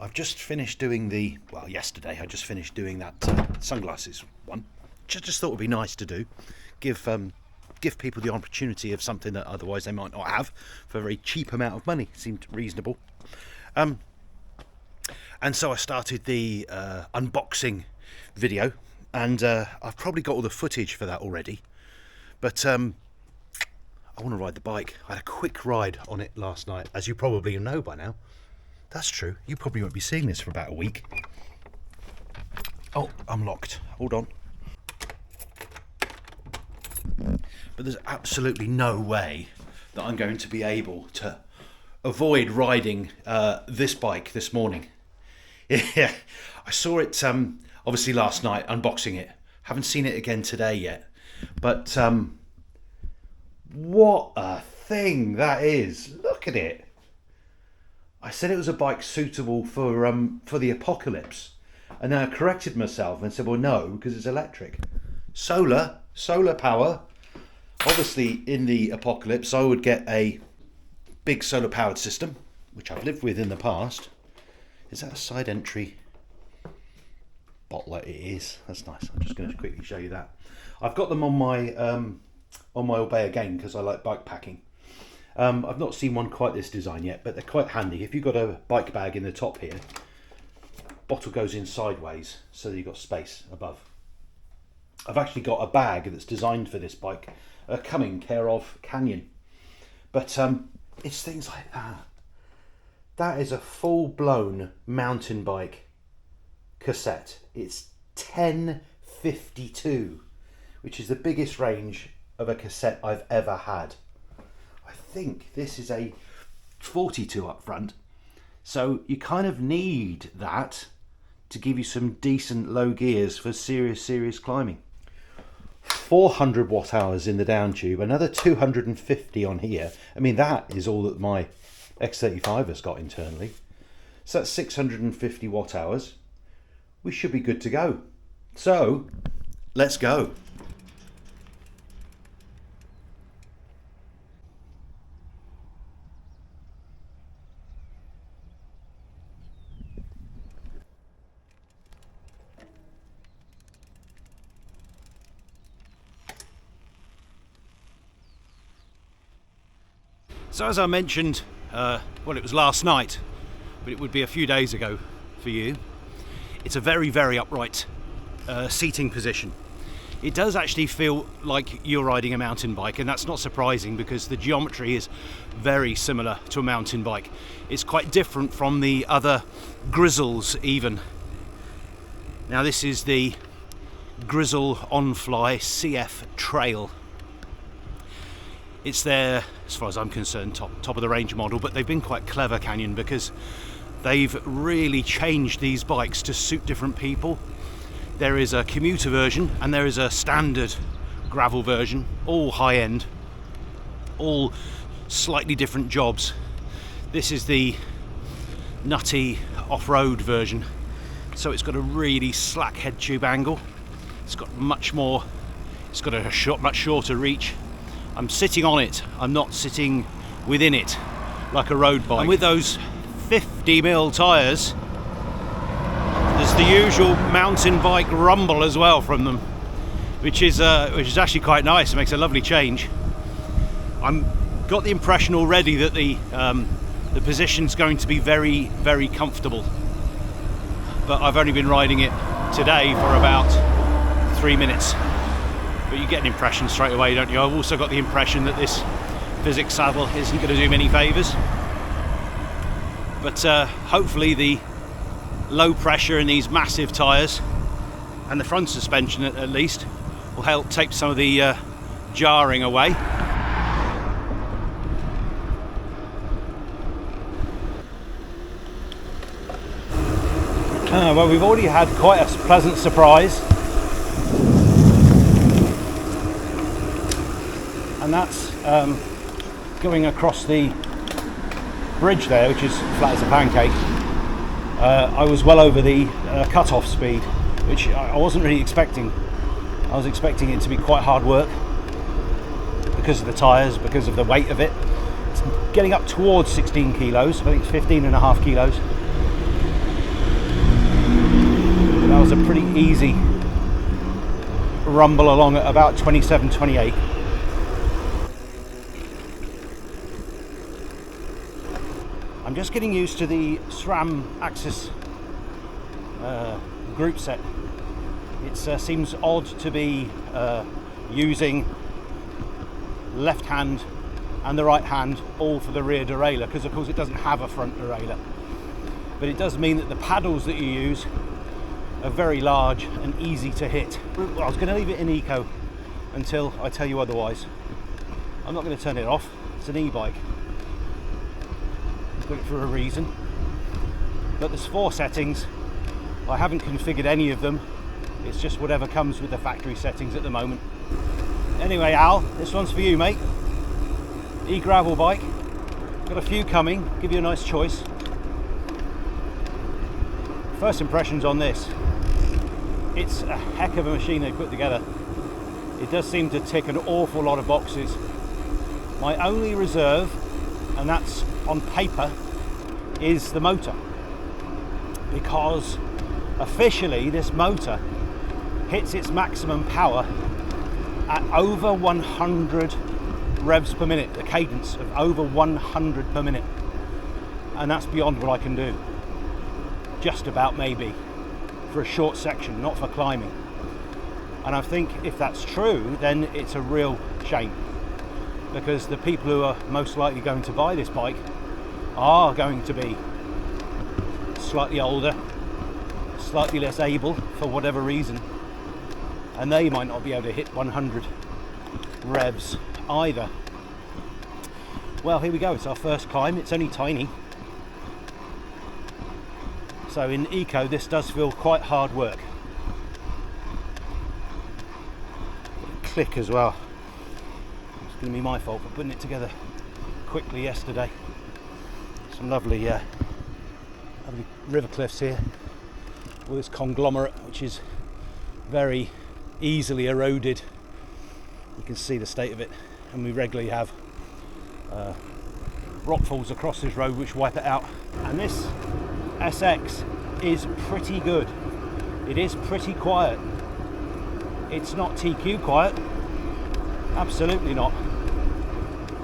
I've just finished doing yesterday I just finished doing that sunglasses one. Just thought it would be nice to do. Give people the opportunity of something that otherwise they might not have for a very cheap amount of money. Seemed reasonable. And so I started the unboxing video, and I've probably got all the footage for that already. But I want to ride the bike. I had a quick ride on it last night, as you probably know by now. That's true. You probably won't be seeing this for about a week. Oh, I'm locked. Hold on. But there's absolutely no way that I'm going to be able to avoid riding this bike this morning. Yeah, I saw it obviously last night, unboxing it. Haven't seen it again today yet. But what a thing that is. Look at it. I said it was a bike suitable for the apocalypse, and then I corrected myself and said, well, no, because it's electric. Solar power. Obviously, in the apocalypse, I would get a big solar powered system, which I've lived with in the past. Is that a side entry bottler? It is. That's nice. I'm just going to quickly show you that. I've got them on my Obey again because I like bike packing. I've not seen one quite this design yet, but they're quite handy. If you've got a bike bag in the top here, bottle goes in sideways so that you've got space above. I've actually got a bag that's designed for this bike, coming care of Canyon. But it's things like that. That is a full-blown mountain bike cassette. It's 1052, which is the biggest range of a cassette I've ever had. I think this is a 42 up front, so you kind of need that to give you some decent low gears for serious climbing. 400 watt hours in the down tube, another 250 on here. I mean, that is all that my X35 has got internally. So that's 650 watt hours. We should be good to go. So let's go. So as I mentioned, well, it was last night, but it would be a few days ago for you. It's a very upright seating position. It does actually feel like you're riding a mountain bike, and that's not surprising because the geometry is very similar to a mountain bike. It's quite different from the other Grizls even. Now this is the Grizl On-Fly CF Trail. It's their, as far as I'm concerned, top of the range model, but they've been quite clever, Canyon, because they've really changed these bikes to suit different people. There is a commuter version and there is a standard gravel version, all high-end, all slightly different jobs. This is the nutty off-road version, so it's got a really slack head tube angle. It's got much a much shorter reach. I'm sitting on it, I'm not sitting within it like a road bike. And with those 50mm tyres, there's the usual mountain bike rumble as well from them, which is actually quite nice. It makes a lovely change. I'm got the impression already that the position's going to be very comfortable, but I've only been riding it today for about 3 minutes. But you get an impression straight away, don't you? I've also got the impression that this physics saddle isn't going to do me any favours. But hopefully the low pressure in these massive tyres and the front suspension at least will help take some of the jarring away. Well, we've already had quite a pleasant surprise. And that's going across the bridge there, which is flat as a pancake. I was well over the cut-off speed, which I wasn't really expecting. I was expecting it to be quite hard work because of the tyres, because of the weight of it. It's getting up towards 16 kilos, I think it's 15.5 kilos. That was a pretty easy rumble along at about 27, 28. I'm just getting used to the SRAM axis group set. It seems odd to be using left hand and the right hand all for the rear derailleur, because of course it doesn't have a front derailleur. But it does mean that the paddles that you use are very large and easy to hit. I was going to leave it in eco until I tell you otherwise. I'm not going to turn it off. It's an e-bike. I've got it for a reason. But there's 4 settings. I haven't configured any of them. It's just whatever comes with the factory settings at the moment. Anyway, Al, this one's for you, mate. E-gravel bike. Got a few coming. Give you a nice choice. First impressions on this. It's a heck of a machine they put together. It does seem to tick an awful lot of boxes. My only reserve, and that's on paper, is the motor. Because officially this motor hits its maximum power at over 100 revs per minute, the cadence of over 100 per minute. And that's beyond what I can do. Just about, maybe, for a short section, not for climbing. And I think if that's true, then it's a real shame, because the people who are most likely going to buy this bike are going to be slightly older, slightly less able for whatever reason, and they might not be able to hit 100 revs either. Well, here we go. It's our first climb. It's only tiny. So in eco, this does feel quite hard work. Click as well. It's going to be my fault for putting it together quickly yesterday. Some lovely river cliffs here. All this conglomerate, which is very easily eroded. You can see the state of it, and we regularly have rockfalls across this road which wipe it out. And this SX is pretty good. It is pretty quiet. It's not TQ quiet, absolutely not.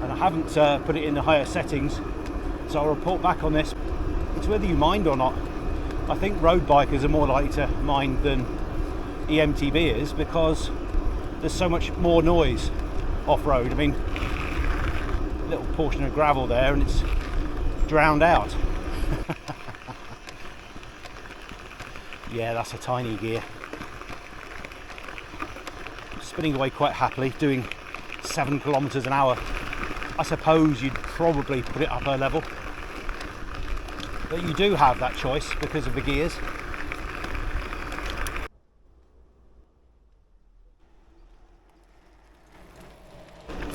And I haven't put it in the higher settings, so I'll report back on this. It's whether you mind or not. I think road bikers are more likely to mind than EMTB is, because there's so much more noise off-road. I mean, a little portion of gravel there and it's drowned out. Yeah, that's a tiny gear. Spinning away quite happily, doing 7 kilometers an hour. I suppose you'd probably put it up a level, but you do have that choice because of the gears.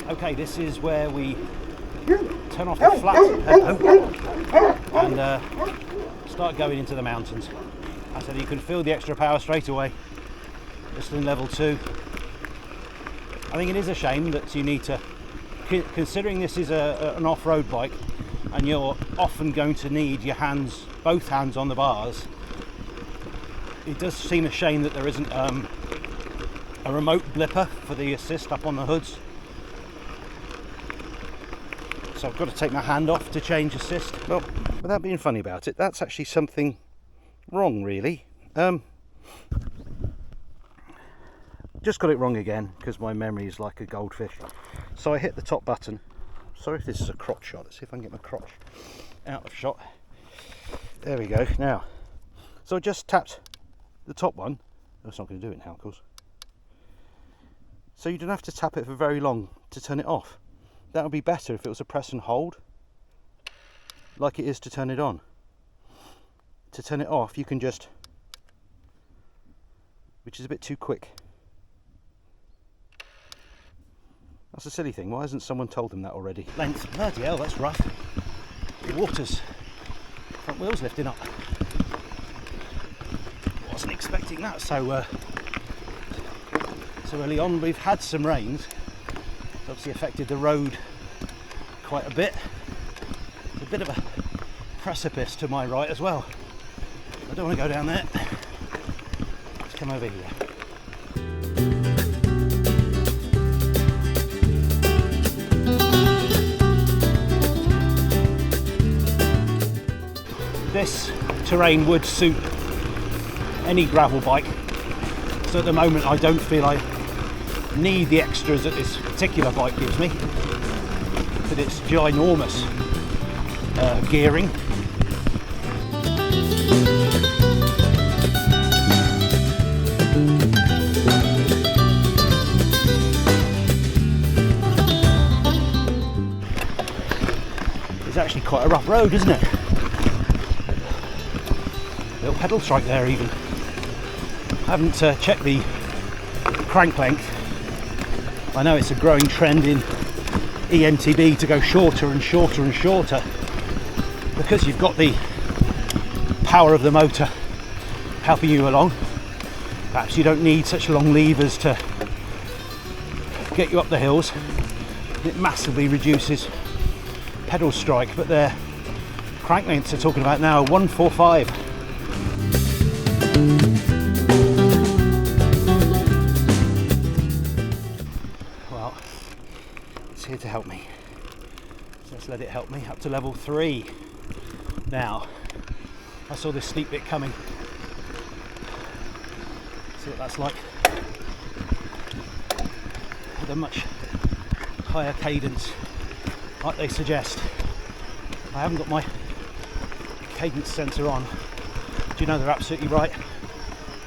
Okay, this is where we turn off the flat and start going into the mountains. I said you can feel the extra power straight away, just in level 2. I think it is a shame that you need to, considering this is an off-road bike and you're often going to need your hands, both hands on the bars, it does seem a shame that there isn't a remote blipper for the assist up on the hoods. So I've got to take my hand off to change assist. Well, without being funny about it, that's actually something wrong, really. Just got it wrong again, because my memory is like a goldfish. So I hit the top button. Sorry if this is a crotch shot. Let's see if I can get my crotch out of shot. There we go. Now, so I just tapped the top one. That's not going to do it now, of course. So you don't have to tap it for very long to turn it off. That would be better if it was a press and hold, like it is to turn it on. To turn it off, you can just, which is a bit too quick. That's a silly thing. Why hasn't someone told them that already? Length. Bloody hell, that's rough. The water's front wheels lifting up. Wasn't expecting that so early on. We've had some rains. It's obviously affected the road quite a bit. A bit of a precipice to my right as well. I don't want to go down there. come over here. This terrain would suit any gravel bike, so at the moment I don't feel I need the extras that this particular bike gives me, but it's ginormous gearing. It's actually quite a rough road, isn't it? Little pedal strike there even. I haven't checked the crank length. I know it's a growing trend in EMTB to go shorter and shorter and shorter, because you've got the power of the motor helping you along. Perhaps you don't need such long levers to get you up the hills. It massively reduces pedal strike, but their crank lengths are talking about now 145. Well, it's here to help me. So let's let it help me up to level 3. Now, I saw this steep bit coming. See what that's like. With a much higher cadence, like they suggest. I haven't got my cadence sensor on. Do you know, they're absolutely right.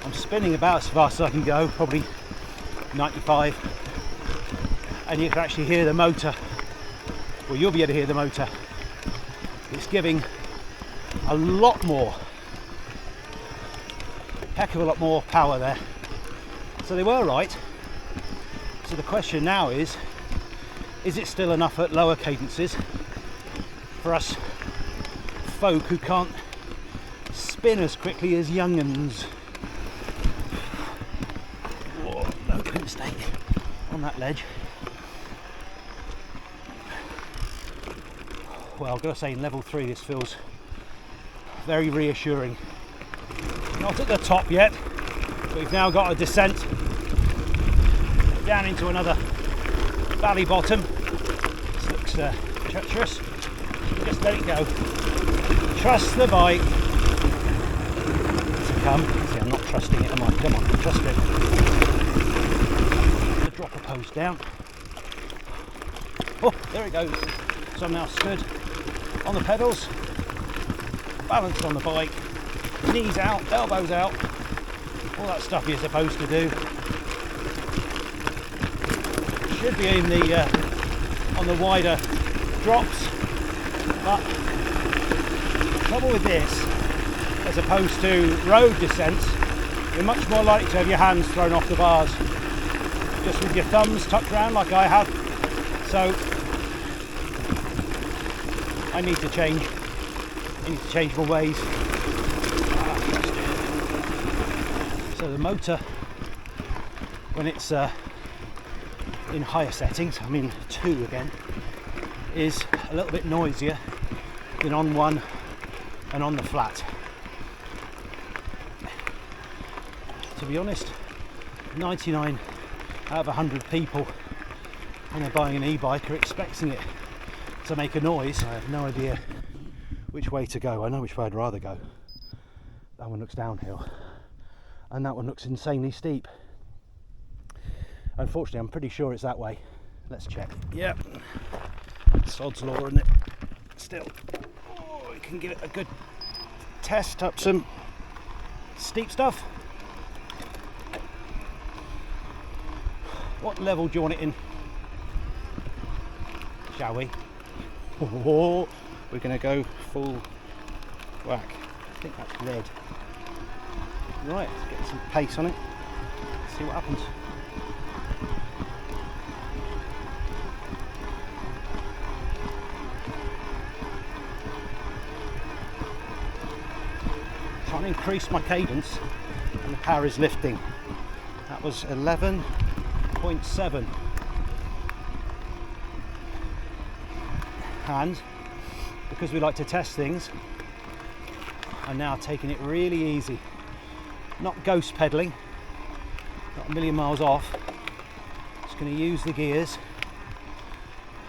I'm spinning about as fast as I can go, probably 95, and you can actually hear the motor. Well, you'll be able to hear the motor. It's giving a lot more, heck of a lot more power there. So they were right. So the question now is it still enough at lower cadences for us folk who can't spin as quickly as young'uns? Whoa, no big mistake on that ledge. Well, I've got to say, in level 3 this feels very reassuring. Not at the top yet, but we've now got a descent down into another valley bottom. This looks treacherous. Just let it go. Trust the bike to come. See, I'm not trusting it, am I? Come on, trust it. Drop a post down. Oh, there it goes. So I'm now stood on the pedals, balanced on the bike, knees out, elbows out, all that stuff you're supposed to do. Should be in the on the wider drops, but the trouble with this, as opposed to road descents, you're much more likely to have your hands thrown off the bars, just with your thumbs tucked around like I have. So I need to change my ways. So the motor, when it's in higher settings, I'm in 2 again, is a little bit noisier than on 1 and on the flat. To be honest, 99 out of 100 people when they're buying an e-bike are expecting it to make a noise. I have no idea which way to go. I know which way I'd rather go. That one looks downhill, and that one looks insanely steep. Unfortunately, I'm pretty sure it's that way. Let's check. Yep, sod's law, isn't it? Still, oh, we can give it a good test up some steep stuff. What level do you want it in? Shall we? Oh, we're going to go full whack. I think that's red. Right, let's get some pace on it. See what happens. Trying to increase my cadence, and the power is lifting. That was 11.7. And because we like to test things, I'm now taking it really easy, not ghost pedaling, not a million miles off. Just going to use the gears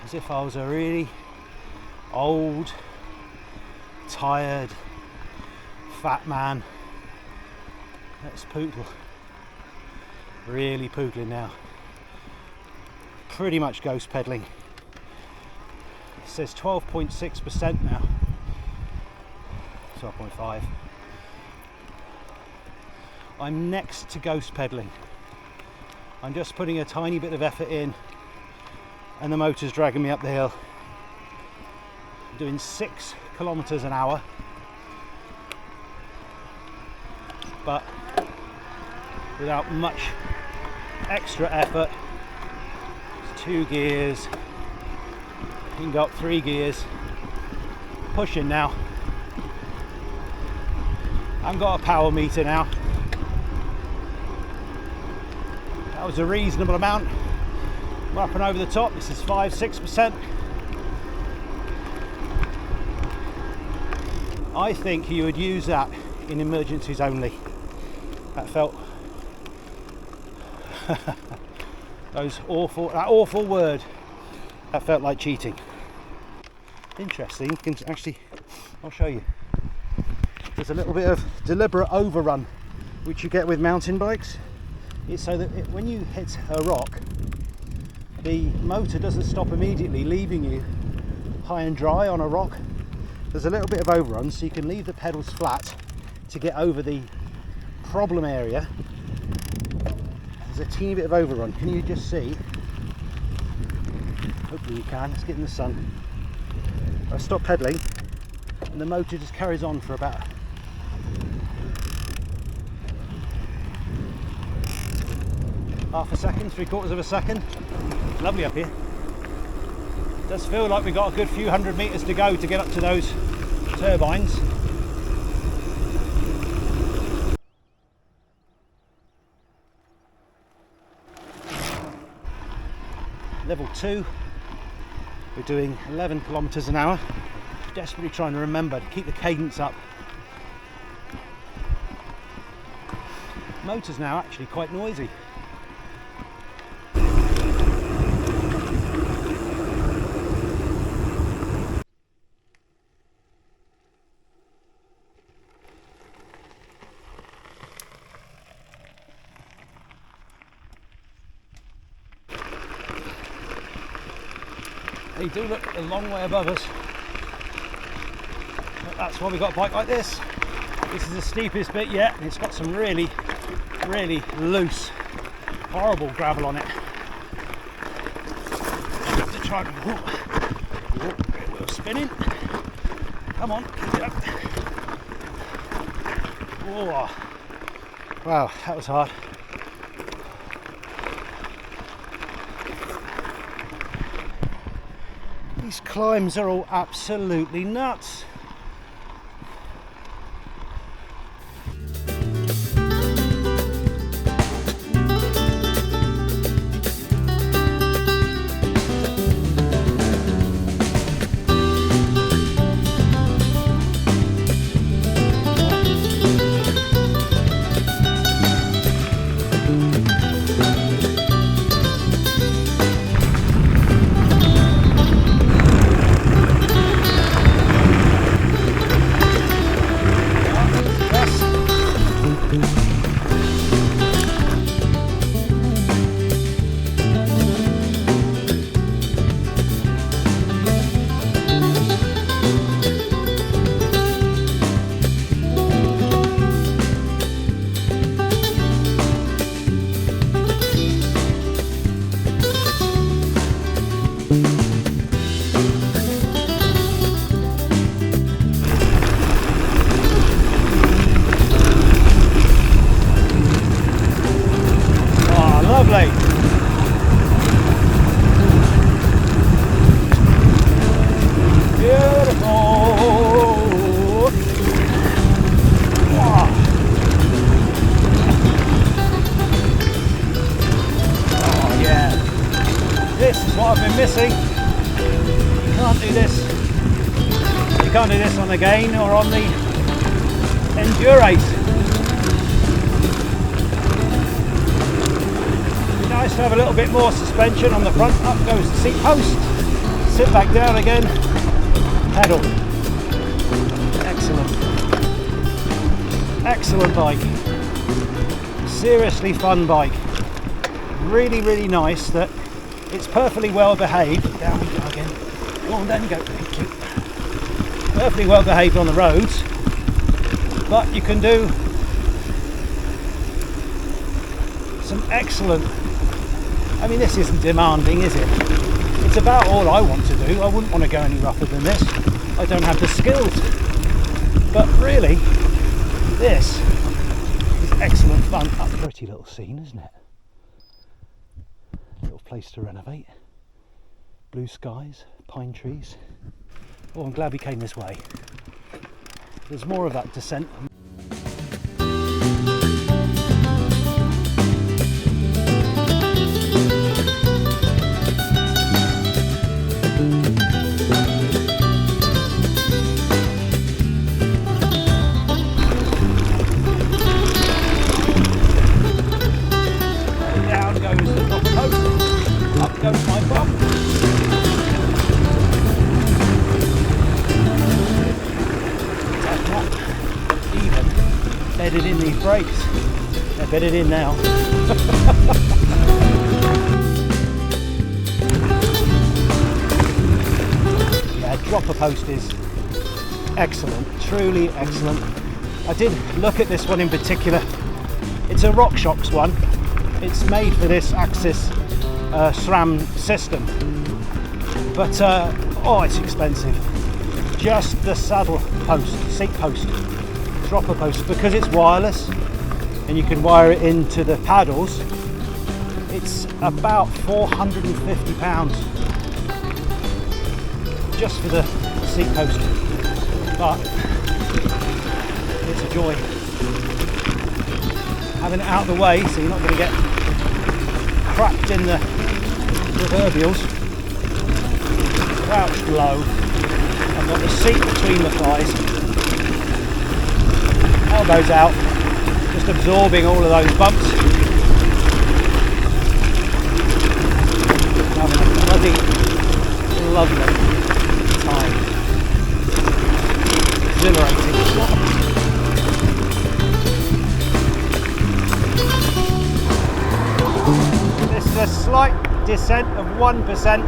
as if I was a really old, tired, fat man. Let's poodle. Really poodling now. Pretty much ghost pedaling. It says 12.6% now. 12.5. I'm next to ghost pedaling. I'm just putting a tiny bit of effort in and the motor's dragging me up the hill. I'm doing 6 kilometers an hour, but without much extra effort. It's 2 gears, you can go up 3 gears, pushing now. I've got a power meter now. That was a reasonable amount. We're up and over the top. This is 5-6%. I think you would use that in emergencies only. That felt that awful word. That felt like cheating. Interesting. You can actually, I'll show you. There's a little bit of deliberate overrun which you get with mountain bikes. It's so that when you hit a rock, the motor doesn't stop immediately, leaving you high and dry on a rock. There's a little bit of overrun, so you can leave the pedals flat to get over the problem area. There's a teeny bit of overrun. Can you just see? Hopefully you can. Let's get in the sun. I stop pedaling and the motor just carries on for about half a second, 3/4 of a second. Lovely up here. It does feel like we've got a good few hundred meters to go to get up to those turbines. Level 2, we're doing 11 kilometers an hour. Desperately trying to remember to keep the cadence up. Motor's now actually quite noisy. They do look a long way above us, but that's why we got a bike like this. This is the steepest bit yet, and it's got some really loose, horrible gravel on it. To try and wheel spinning. Come on, keep it up. Whoa. Wow, that was hard. These climbs are all absolutely nuts. Missing. You can't do this. You can't do this on the Gain or on the Endurace. Nice to have a little bit more suspension on the front. Up goes the seat post. Sit back down again. Pedal. Excellent. Excellent bike. Seriously fun bike. Really, really nice that it's perfectly well behaved. Down we go again. Go on, down you go. Thank you. Perfectly well behaved on the roads, but you can do some excellent. I mean, this isn't demanding, is it? It's about all I want to do. I wouldn't want to go any rougher than this. I don't have the skills. But really, this is excellent fun. A pretty little scene, isn't it? Little place to renovate. Blue skies, pine trees. Oh, I'm glad we came this way. There's more of that descent. Down goes the top post. Up goes my bum. Bedded in these brakes. They're bedded in now. Yeah, dropper post is excellent, truly excellent. I did look at this one in particular. It's a RockShox one. It's made for this Axis SRAM system, but oh, it's expensive. Just the saddle post, seat post, dropper post, because it's wireless and you can wire it into the paddles. It's about £450 just for the seat post, but it's a joy having it out of the way so you're not going to get cracked in the proverbials. Crouched low. I've got the seat between the thighs, elbows out, just absorbing all of those bumps. Having a bloody lovely time. Exhilarating. This is a slight descent of 1%.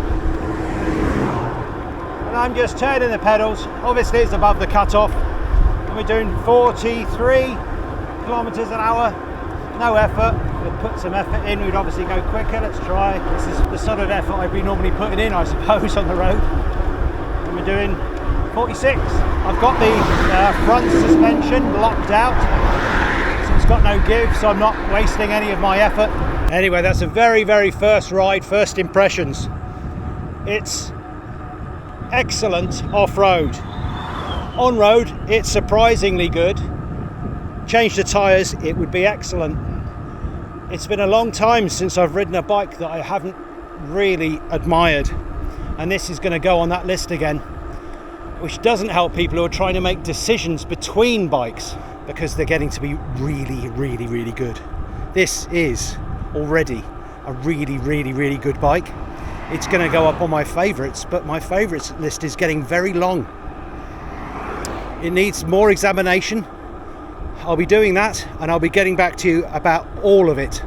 And I'm just turning the pedals. Obviously it's above the cutoff. And we're doing 43 kilometers an hour. No effort. We'll put some effort in. We'd obviously go quicker. Let's try. This is the sort of effort I'd be normally putting in, I suppose, on the road. And we're doing 46. I've got the front suspension locked out, so it's got no give, so I'm not wasting any of my effort. Anyway, that's a very, very first ride, first impressions. It's excellent off-road. On-road, it's surprisingly good. Change the tyres, it would be excellent. It's been a long time since I've ridden a bike that I haven't really admired, and this is going to go on that list again, which doesn't help people who are trying to make decisions between bikes because they're getting to be really, really, really good. This is already a really, really, really good bike. It's going to go up on my favourites, but my favourites list is getting very long. It needs more examination. I'll be doing that, and I'll be getting back to you about all of it.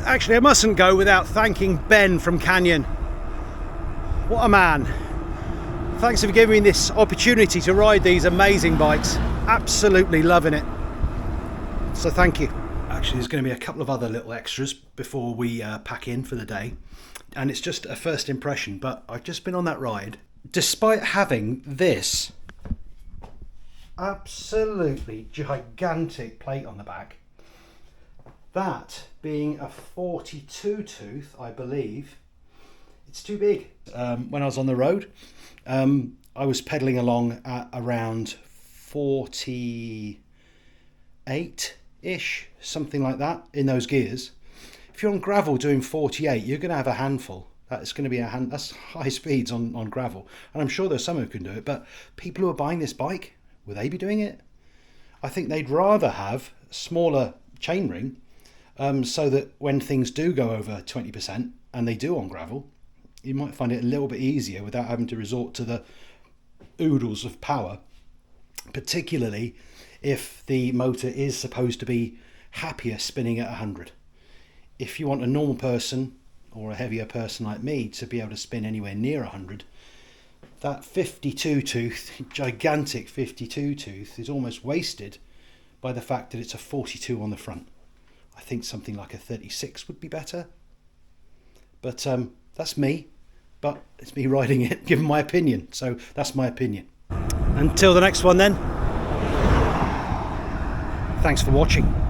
Actually, I mustn't go without thanking Ben from Canyon. What a man. Thanks for giving me this opportunity to ride these amazing bikes. Absolutely loving it. So thank you. Actually, there's going to be a couple of other little extras before we pack in for the day. And it's just a first impression, but I've just been on that ride. Despite having this absolutely gigantic plate on the back, that being a 42 tooth, I believe, it's too big. When I was on the road, I was pedaling along at around 48-ish, something like that, in those gears. If you're on gravel doing 48, you're going to have a handful. That's going to be that's high speeds on gravel. And I'm sure there's some who can do it, but people who are buying this bike, will they be doing it? I think they'd rather have smaller chainring so that when things do go over 20%, and they do on gravel, you might find it a little bit easier without having to resort to the oodles of power, particularly if the motor is supposed to be happier spinning at 100. If you want a normal person or a heavier person like me to be able to spin anywhere near 100, that 52 tooth, gigantic 52 tooth, is almost wasted by the fact that it's a 42 on the front. I think something like a 36 would be better. But that's me. But it's me riding it, giving my opinion. So that's my opinion. Until the next one then. Thanks for watching.